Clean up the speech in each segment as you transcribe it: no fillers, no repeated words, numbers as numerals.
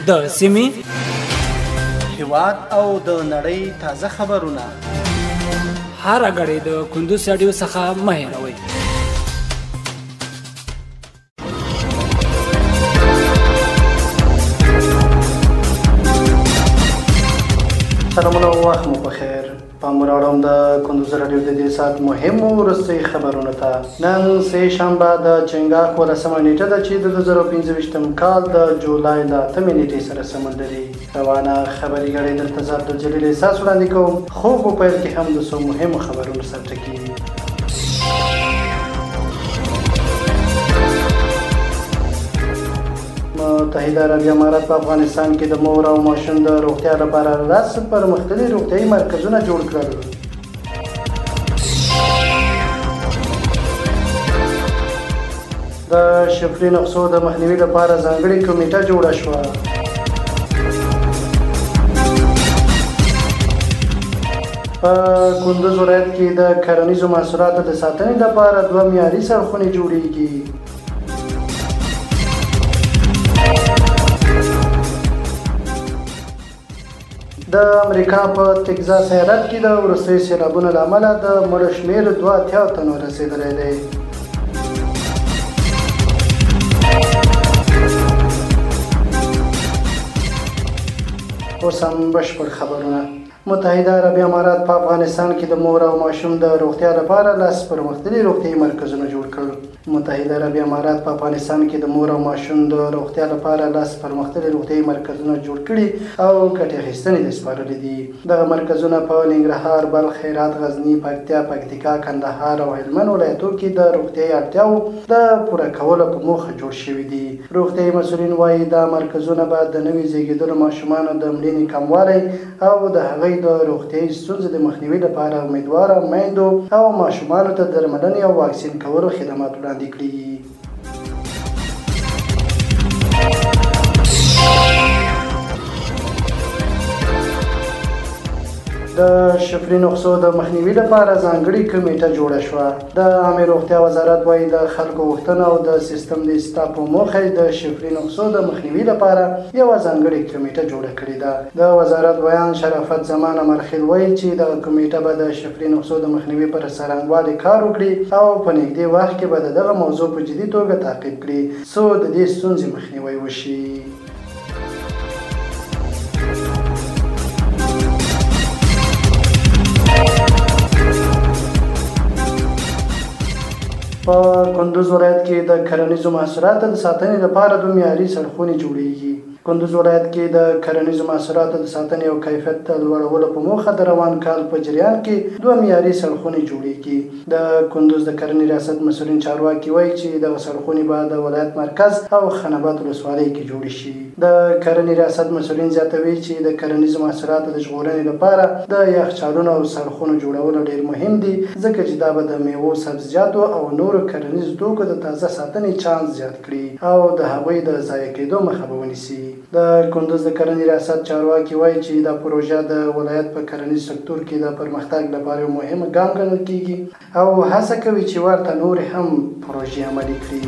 د سیمې، هیواد او د نړۍ تازه خبرونه هر غړي د کندوز رادیو څخه مه هېروئ. سلامونه او وخت مو بخیر. پام راوړم د کندوز رادیو د دې ساعت مهمو وروستۍ خبرونو ته. نن سه شنبه د چنګاښ 18 نیټه ده چې د 2025 کال د جولای له 8 نیټې سره سمون لري. روانه خبري غړي درته زه عبدالجلیل احساس وړاندې کوم. خو په پیل کې هم د څو مهمو خبرونو سرټکي. متحده عربي امارات په افغانستان کې د مور او ماشوم د روغتیا لپاره 10 پرمختللي روغتیايي مرکزونه جوړ کړل. د شفري نقصو د مخنیوي لپاره ځانګړې کمیټه جوړه شوه. په کندوز ولایت کې د کرنیزو محصولاتو د ساتنې لپاره 2 معیاري سړکونه جوړیږي. د امریکا په تگزاس ایالت کې د وروستیو سیلابونو له امله د مړو شمېر 82 تنو رسېدلی دی. اوس هم بشپړ خبرونه. متحده عربي امارات په افغانستان کې د مور او ماشوم د روغتیا لپاره 10 پرمختللي روغتیايي مرکزونه جوړ کړل. متحده عربي امارات په افغانستان کې د مور او ماشوم د روغتیا لپاره 10 پرمختللي روغتیايي مرکزونه جوړ کړي او ګټې اخیستنې د سپارلي دي. دغه مرکزونه په ننګرهار، بلخ، هرات، غزني، پکتیا، پکتیکا، کندهار او هلمند ولایتونو کې د روغتیايي اړتیاوو د پوره کولو په موخه جوړ شوي دي. روغتیايي مسؤلین وایي دا مرکزونه به د نوي زیږیدلو ماشومانو د مړینې کموالی او د هغوی د روغتیايي ستونزو د مخنیوي لپاره امیدواره میندو او ماشومانو ته درملنې او واکسین کولو خدمات وړاندې کړي. د شفري نقصو د مخنیوي لپاره ځانګړې کمیټه جوړه شوه. د عامه روغتیا وزارت وایي د خلکو غوښتنه او د سیستم د اصلاح په موخه د شفري نقصو د مخنیوي لپاره یوه ځانګړې کمیټه جوړه کړې ده. د وزارت بیان شرافت زمان امرخیل وایي چې دغه کمیټه به د شفري نقصو د مخنیوي پر څرنګوالي کار وکړي او په نږدې وخت کې به دغه موضوع په جدي توګه تعقیب کړي څو د دې ستونزې مخنیوی وشي. په کندوز ولایت کې د کرنیزو محصولاتو د ساتنې لپاره 2 معیاري سړکونه جوړیږي. کندوز ولایت کې د کرنیزو محصولاتو د ساتنې او کیفیت د لوړولو په موخه د روان کال په جریان کې 2 معیاري سړکونه جوړیږي. د کندوز د کرنې ریاست مسؤلین چارواکي وایي چې دغه سړکونه به د ولایت مرکز او خنبات ولسوالۍ کې جوړ شي. د کرنې ریاست مسؤلین زیاتوي چې د کرنیزو محصولاتو د ژغورنې لپاره د یخچالونو او سړکونو جوړول ډېر مهم دي ځکه چې دا به د میوو، سبزیجاتو او نورو کرنیزو توکو د تازه ساتنې چانس زیات کړي او د هغوی د ضایع کېدو مخه به ونیسي. د کندوز د کرنې ریاست چارواکي وایي چې دا پروژه د ولایت په کرنیز سکتور کې د پرمختګ لپاره یو مهم ګام ګڼل کیږي او هڅه کوي چې ورته نور هم پروژې عملي کړي.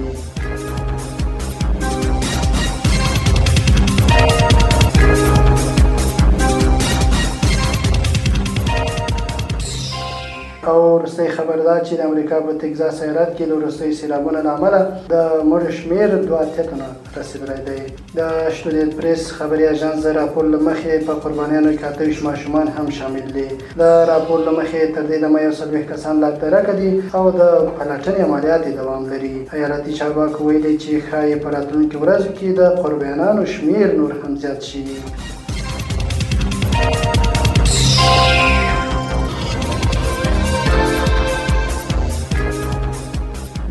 او وروستۍ خبر ده چې د امریکا په تگزاس ایالت کې د وروستیو سیلابونو له امله د مړو شمېر 82 تنو رسېدلی دی. د اشتودیت پریس خبري اژانس د راپور له مخې په قربانیانو کې 28 ماشومان هم شامل دي. د راپور له مخې تر دې دمه 40 کسان لا درکه دي او د پلټنې عملیات دوام لري. ایالتي چارواکو ویلي چې ښایي په راتلونکو ورځو کې د قربانیانو شمېر نور هم زیات شي.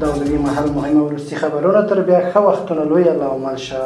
دا د دې مهال مهمه وروستي خبرونه. تر بیا ښه وختونه لوی الله عمل شه.